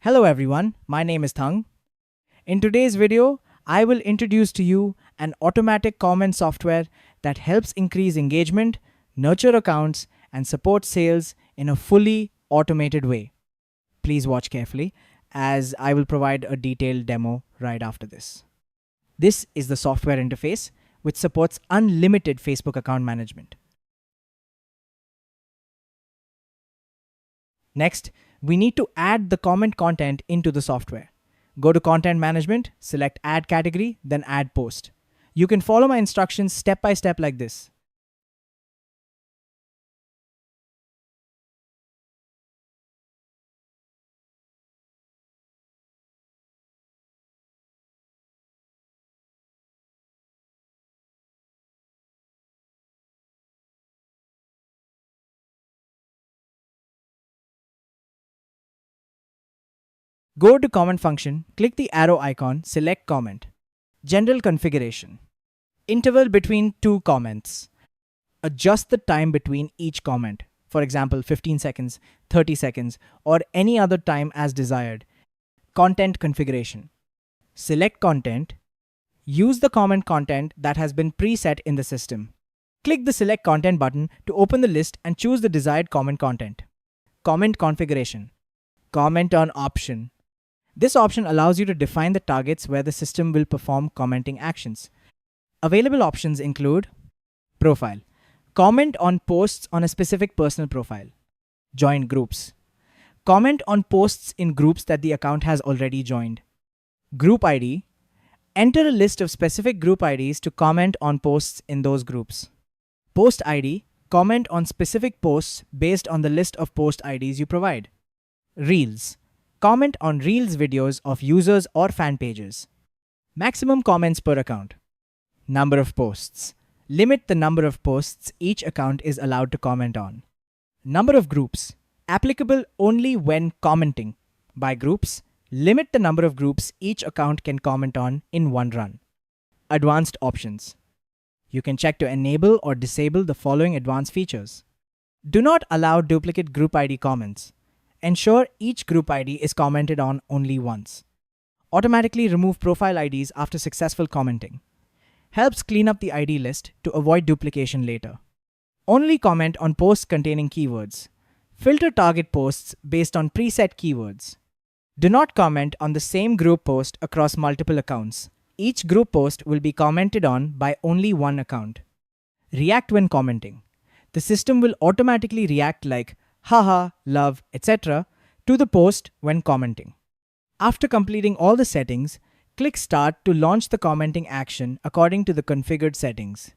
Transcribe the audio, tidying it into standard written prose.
Hello everyone, my name is Thang. In today's video, I will introduce to you an automatic comment software that helps increase engagement, nurture accounts, and support sales in a fully automated way. Please watch carefully as I will provide a detailed demo right after this. This is the software interface which supports unlimited Facebook account management. Next, we need to add the comment content into the software. Go to Content Management, select Add Category, then Add Post. You can follow my instructions step by step like this. Go to Comment function, click the arrow icon, select Comment. General configuration. Interval between two comments. Adjust the time between each comment. For example, 15 seconds, 30 seconds, or any other time as desired. Content configuration. Select content. Use the comment content that has been preset in the system. Click the Select Content button to open the list and choose the desired comment content. Comment configuration. Comment on option. This option allows you to define the targets where the system will perform commenting actions. Available options include Profile. Comment on posts on a specific personal profile. Join groups. Comment on posts in groups that the account has already joined. Group ID. Enter a list of specific group IDs to comment on posts in those groups. Post ID. Comment on specific posts based on the list of post IDs you provide. Reels. Comment on Reels videos of users or fan pages. Maximum comments per account. Number of posts. Limit the number of posts each account is allowed to comment on. Number of groups. Applicable only when commenting. By groups, limit the number of groups each account can comment on in one run. Advanced options. You can check to enable or disable the following advanced features. Do not allow duplicate group ID comments. Ensure each group ID is commented on only once. Automatically remove profile IDs after successful commenting. Helps clean up the ID list to avoid duplication later. Only comment on posts containing keywords. Filter target posts based on preset keywords. Do not comment on the same group post across multiple accounts. Each group post will be commented on by only one account. React when commenting. The system will automatically react like haha, love, etc. to the post when commenting. After completing all the settings, click Start to launch the commenting action according to the configured settings.